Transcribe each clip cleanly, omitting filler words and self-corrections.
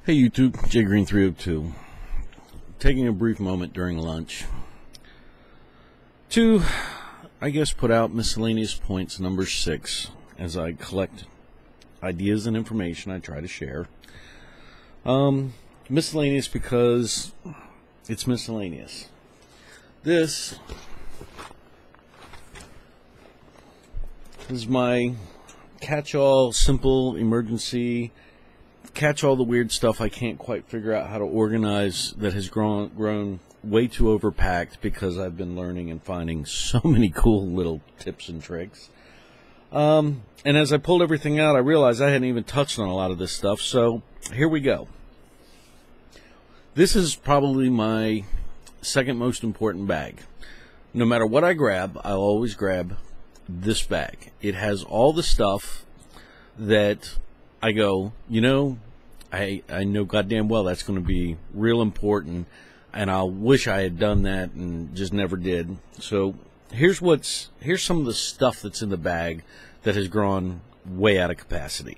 Hey YouTube, JGreen302. Taking a brief moment during lunch to, I guess, put out miscellaneous points number 6 as I collect ideas and information I try to share. Miscellaneous because it's miscellaneous. This is my catch-all, simple, emergency, catch all the weird stuff I can't quite figure out how to organize that has grown way too overpacked because I've been learning and finding so many cool little tips and tricks. And as I pulled everything out, I realized I hadn't even touched on a lot of this stuff, so here we go. This is probably my second most important bag. No matter what I grab, I'll always grab this bag. It has all the stuff that I go, you know, I know goddamn well that's going to be real important, and I wish I had done that and just never did. So here's some of the stuff that's in the bag that has grown way out of capacity.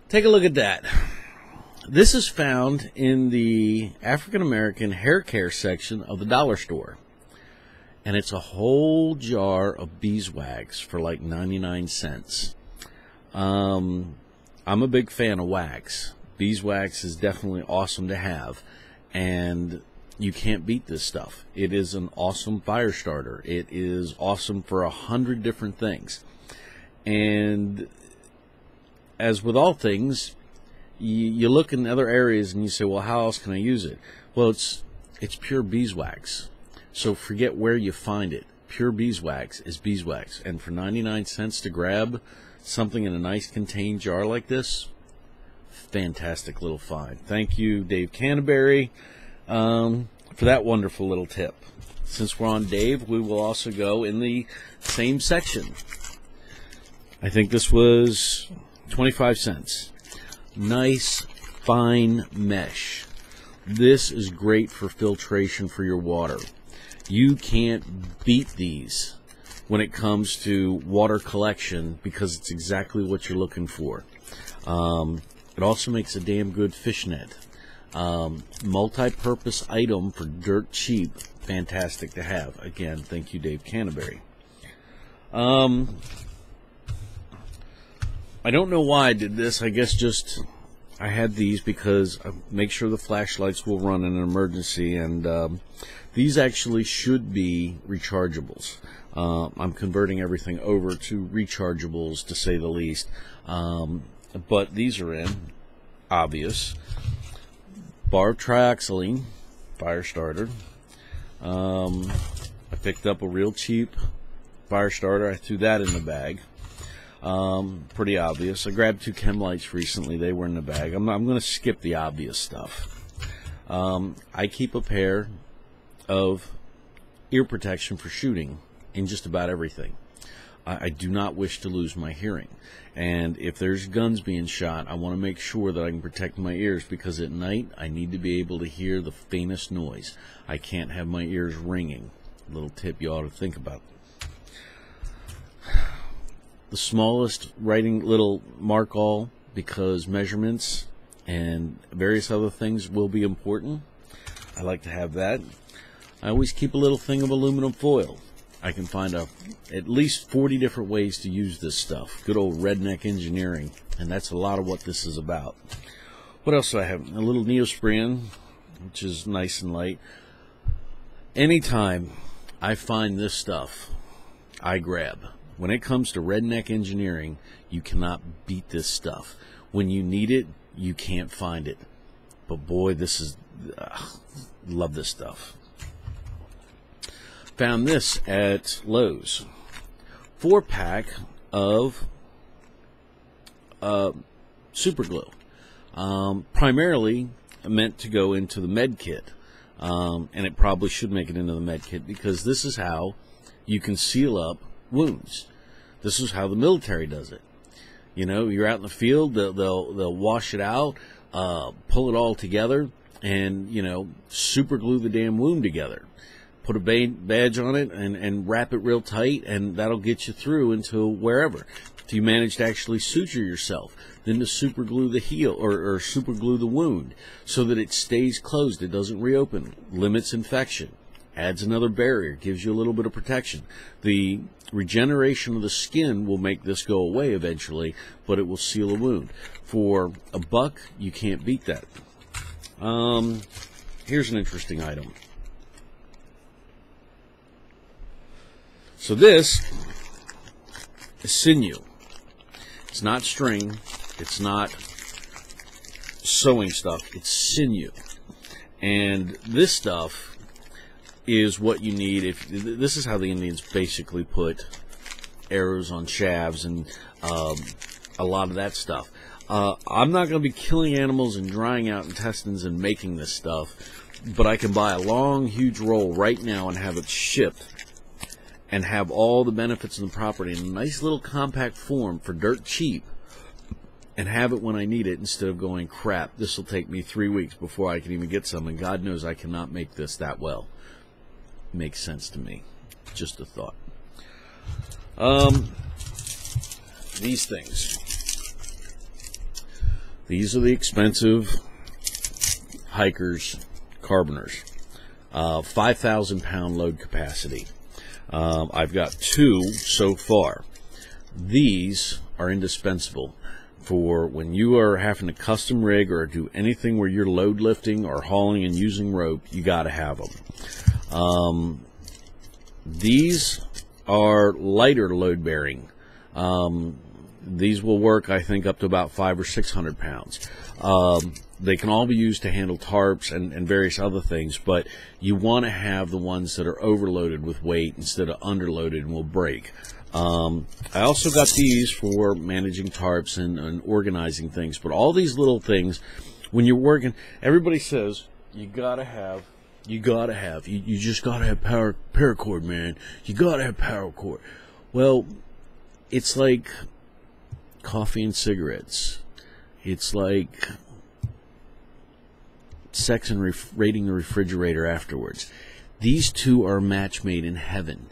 Take a look at that. This is found in the African American hair care section of the dollar store. And it's a whole jar of beeswax for like 99 cents. I'm a big fan of wax. Beeswax is definitely awesome to have. And you can't beat this stuff. It is an awesome fire starter. It is awesome for 100 different things. And as with all things, you look in other areas and you say, well, how else can I use it? Well, it's pure beeswax. So forget where you find it. Pure beeswax is beeswax. And for 99 cents to grab something in a nice contained jar like this, fantastic little find. Thank you, Dave Canterbury, for that wonderful little tip. Since we're on Dave, we will also go in the same section. I think this was 25 cents. Nice, fine mesh. This is great for filtration for your water. You can't beat these when it comes to water collection because it's exactly what you're looking for. It also makes a damn good fish net. Multi-purpose item for dirt cheap. Fantastic to have. Again, thank you, Dave Canterbury. I don't know why I did this. I guess just I had these because I make sure the flashlights will run in an emergency, and these actually should be rechargeables. I'm converting everything over to rechargeables, to say the least. But these are in, obvious, bar triaxylene fire starter. I picked up a real cheap fire starter. I threw that in the bag. Pretty obvious. I grabbed 2 chem lights recently. They were in the bag. I'm going to skip the obvious stuff. I keep a pair of ear protection for shooting in just about everything. I do not wish to lose my hearing. And if there's guns being shot, I want to make sure that I can protect my ears, because at night I need to be able to hear the faintest noise. I can't have my ears ringing. A little tip you ought to think about. The smallest writing little mark all, because measurements and various other things will be important. I like to have that. I always keep a little thing of aluminum foil. I can find at least 40 different ways to use this stuff. Good old redneck engineering, and that's a lot of what this is about. What else do I have? A little Neosporin, which is nice and light. Anytime I find this stuff, I grab. When it comes to redneck engineering, you cannot beat this stuff. When you need it, you can't find it. But boy, this is... love this stuff. Found this at Lowe's. 4-pack of super glue. Primarily meant to go into the med kit. And it probably should make it into the med kit, because this is how you can seal up wounds. This is how the military does it. You know, you're out in the field, they'll wash it out, pull it all together, and, you know, super glue the damn wound together. Put a badge on it and wrap it real tight, and that'll get you through into wherever. If you manage to actually suture yourself, then to super glue the heel or super glue the wound so that it stays closed, it doesn't reopen, limits infection, adds another barrier, gives you a little bit of protection. The regeneration of the skin will make this go away eventually, but it will seal a wound. For a buck, you can't beat that. Here's an interesting item. So this is sinew. It's not string. It's not sewing stuff. It's sinew. And this stuff is what you need. This is how the Indians basically put arrows on shafts and a lot of that stuff. I'm not going to be killing animals and drying out intestines and making this stuff, but I can buy a long, huge roll right now and have it shipped and have all the benefits of the property in a nice little compact form for dirt cheap and have it when I need it instead of going, crap, this will take me 3 weeks before I can even get some, and God knows I cannot make this that well. Makes sense to me. Just a thought. These things. These are the expensive hikers carboners. 5,000 pound load capacity. I've got 2 so far. These are indispensable for when you are having to custom rig or do anything where you're load lifting or hauling and using rope. You got to have them. These are lighter load bearing. These will work, I think, up to about 500 or 600 pounds. They can all be used to handle tarps and various other things, but you want to have the ones that are overloaded with weight instead of underloaded and will break. I also got these for managing tarps and organizing things, but all these little things, when you're working, everybody says you just gotta have paracord, man. You gotta have paracord. Well, it's like coffee and cigarettes. It's like sex and raiding the refrigerator afterwards. These two are a match made in heaven.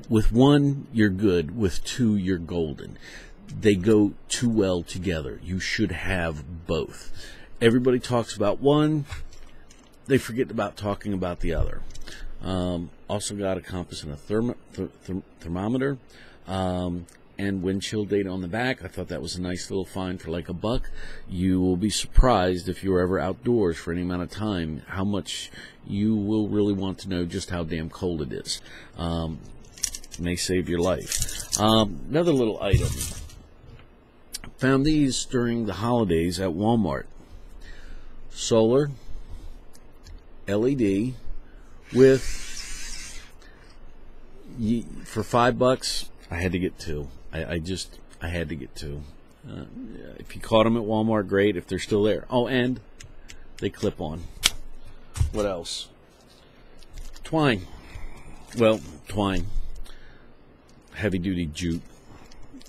With one, you're good. With 2, you're golden. They go too well together. You should have both. Everybody talks about one. They forget about talking about the other. Also got a compass and a thermometer. And wind chill data on the back. I thought that was a nice little find for like $1. You will be surprised if you're ever outdoors for any amount of time how much you will really want to know just how damn cold it is. May save your life. Another little item. Found these during the holidays at Walmart. Solar LED with for $5. I had to get 2. I had to get 2. If you caught them at Walmart, great. If they're still there. Oh, and they clip on. What else? Twine. Well, twine. Heavy duty jute.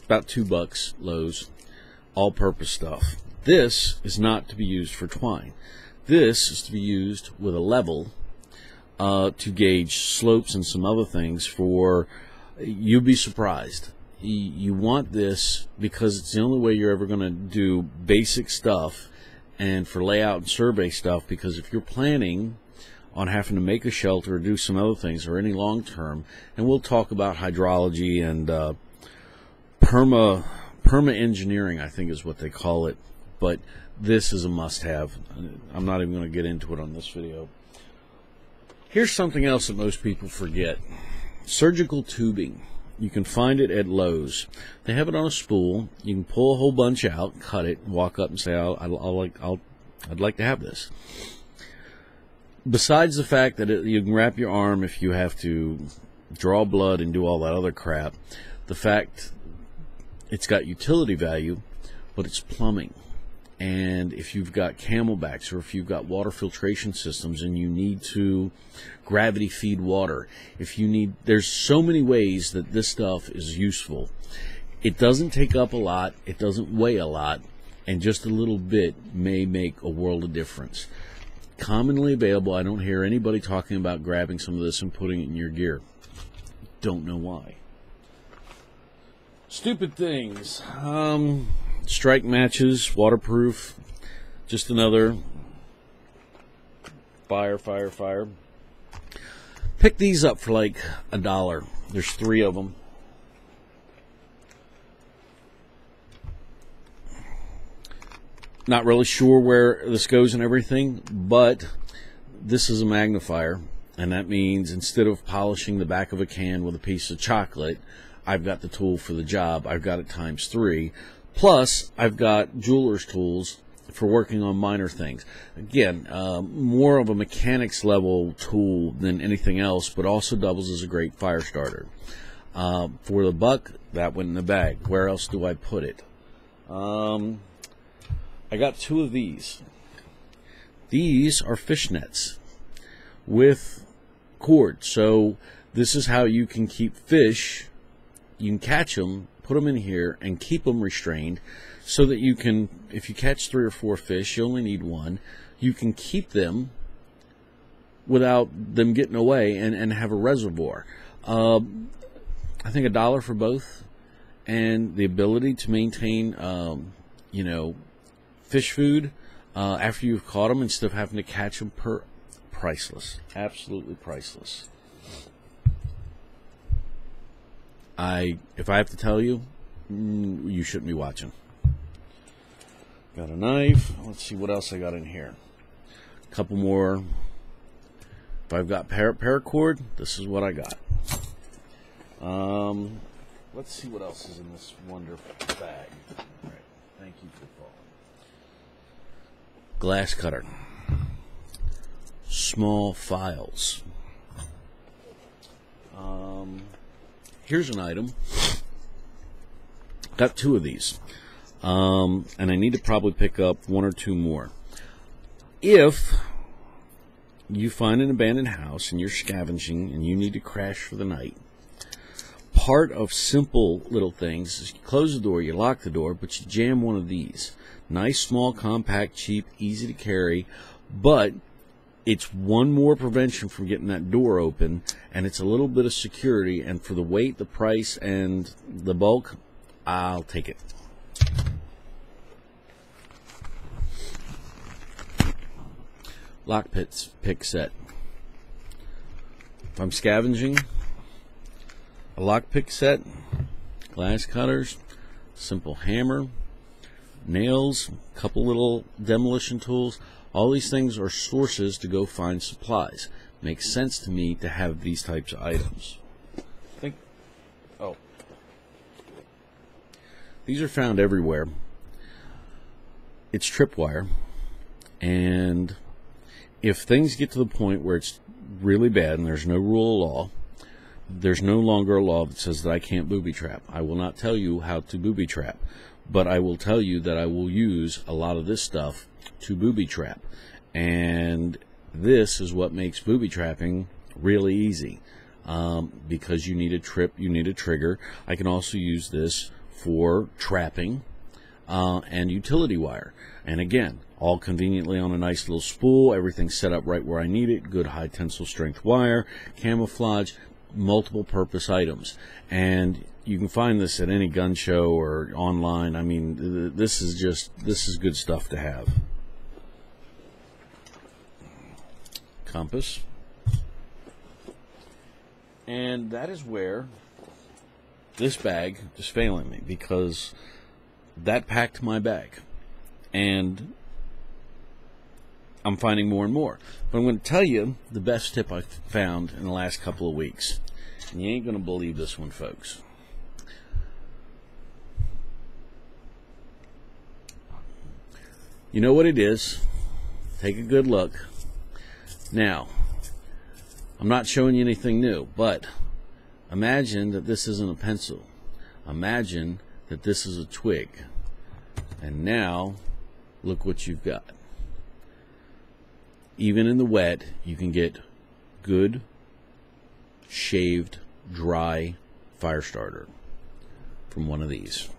About $2 Lowe's. All-purpose stuff. This is not to be used for twine. This is to be used with a level to gauge slopes and some other things for. You'd be surprised. You want this because it's the only way you're ever going to do basic stuff and for layout and survey stuff, because if you're planning on having to make a shelter or do some other things or any long term, and we'll talk about hydrology and perma engineering, I think is what they call it, but this is a must-have. I'm not even going to get into it on this video. Here's something else that most people forget. Surgical tubing. You can find it at Lowe's. They have it on a spool. You can pull a whole bunch out, cut it, and walk up and say, I'd like to have this. Besides the fact that you can wrap your arm if you have to draw blood and do all that other crap, the fact it's got utility value, but it's plumbing. And if you've got camelbacks or if you've got water filtration systems and you need to gravity feed water, there's so many ways that this stuff is useful. It doesn't take up a lot, it doesn't weigh a lot, and just a little bit may make a world of difference. Commonly available. I don't hear anybody talking about grabbing some of this and putting it in your gear. Don't know why. Stupid things. Strike matches, waterproof. Just another fire. Pick these up for like $1. There's 3 of them. Not really sure where this goes and everything, but this is a magnifier, and that means instead of polishing the back of a can with a piece of chocolate, I've got the tool for the job. I've got it times 3. Plus, I've got jeweler's tools for working on minor things. Again, more of a mechanics level tool than anything else, but also doubles as a great fire starter. For the buck, that went in the bag. Where else do I put it? I got 2 of these. These are fish nets with cord. So this is how you can keep fish. You can catch them, put them in here, and keep them restrained so that you can, if you catch 3 or 4 fish, you only need 1. You can keep them without them getting away and have a reservoir. I think $1 for both, and the ability to maintain, fish food after you've caught them instead of having to catch them priceless. Absolutely priceless. If I have to tell you, you shouldn't be watching. Got a knife. Let's see what else I got in here. A couple more. If I've got paracord, this is what I got. Let's see what else is in this wonderful bag. All right. Thank you for following. Glass cutter. Small files. Here's an item. Got 2 of these. And I need to probably pick up 1 or 2 more. If you find an abandoned house and you're scavenging and you need to crash for the night, part of simple little things is you close the door, you lock the door, but you jam one of these. Nice, small, compact, cheap, easy to carry, but it's one more prevention from getting that door open, and it's a little bit of security, and for the weight, the price, and the bulk, I'll take it. Lock pick set. If I'm scavenging, a lock pick set, glass cutters, simple hammer, nails, a couple little demolition tools. All these things are sources to go find supplies. Makes sense to me to have these types of items. These are found everywhere. It's tripwire, and if things get to the point where it's really bad and there's no rule of law, there's no longer a law that says that I can't booby trap. I will not tell you how to booby trap, but I will tell you that I will use a lot of this stuff to booby trap, and this is what makes booby trapping really easy, because you need a trip, you need a trigger. I can also use this for trapping and utility wire, and again, all conveniently on a nice little spool. Everything's set up right where I need it. Good high tensile strength wire, camouflage, multiple purpose items, and you can find this at any gun show or online. I mean, this is good stuff to have. Compass, and that is where this bag is failing me, because that packed my bag, and I'm finding more and more. But I'm going to tell you the best tip I've found in the last couple of weeks, and you ain't going to believe this one, folks. You know what it is? Take a good look. Now, I'm not showing you anything new, but imagine that this isn't a pencil. Imagine that this is a twig. And now, look what you've got. Even in the wet, you can get good, shaved, dry fire starter from one of these.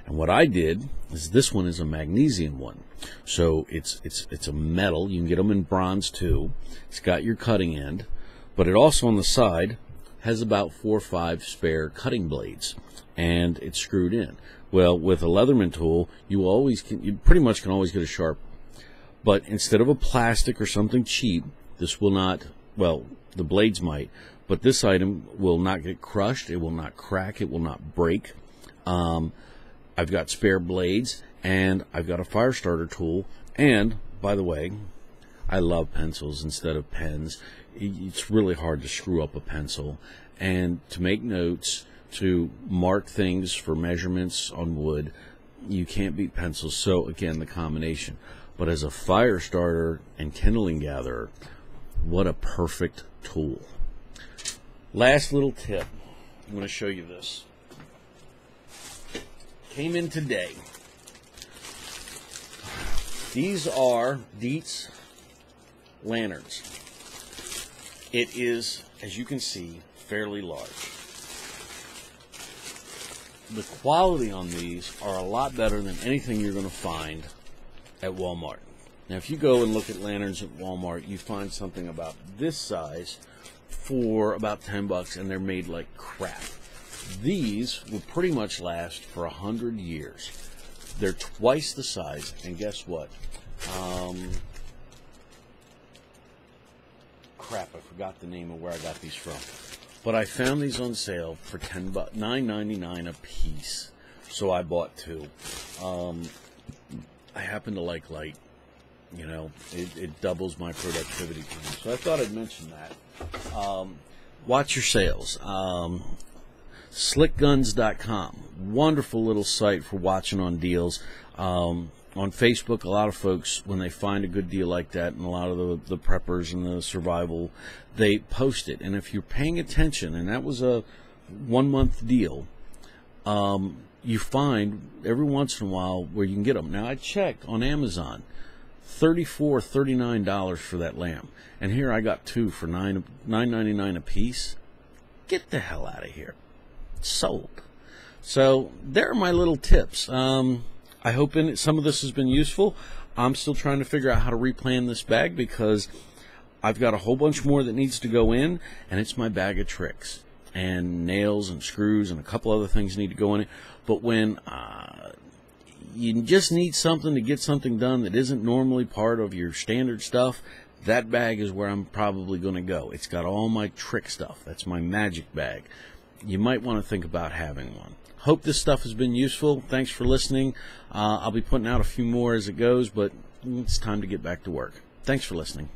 And what I did is, this one is a magnesium one. So it's a metal. You can get them in bronze too. It's got your cutting end, but it also on the side has about 4 or 5 spare cutting blades, and it's screwed in. Well, with a Leatherman tool, you pretty much can always get a sharp. But instead of a plastic or something cheap, this will not, well, the blades might, but this item will not get crushed, it will not crack, it will not break. I've got spare blades, and I've got a fire starter tool, and, by the way, I love pencils instead of pens. It's really hard to screw up a pencil, and to make notes, to mark things for measurements on wood, you can't beat pencils. So again, the combination. But as a fire starter and kindling gatherer, what a perfect tool. Last little tip, I'm going to show you this. Came in today. These are Dietz lanterns. It is, as you can see, fairly large. The quality on these are a lot better than anything you're going to find at Walmart. Now, if you go and look at lanterns at Walmart, you find something about this size for about $10, and they're made like crap. These will pretty much last for 100 years. They're twice the size, and guess what? Crap, I forgot the name of where I got these from. But I found these on sale for $10, $9.99 a piece. So I bought 2. I happen to like light. You know, it doubles my productivity time. So I thought I'd mention that. Watch your sales. Slickguns.com. Wonderful little site for watching on deals. On Facebook, a lot of folks, when they find a good deal like that, and a lot of the preppers and the survival, they post it. And if you're paying attention, and that was a 1-month deal, you find every once in a while where you can get them. Now, I checked on Amazon, $34, $39 for that lamp. And here I got 2 for $9.99 a piece. Get the hell out of here. Sold. So there are my little tips. I hope some of this has been useful. I'm still trying to figure out how to replan this bag because I've got a whole bunch more that needs to go in, and it's my bag of tricks. And nails and screws and a couple other things need to go in it. But when you just need something to get something done that isn't normally part of your standard stuff, that bag is where I'm probably going to go. It's got all my trick stuff. That's my magic bag. You might want to think about having one. Hope this stuff has been useful. Thanks for listening. I'll be putting out a few more as it goes, but it's time to get back to work. Thanks for listening.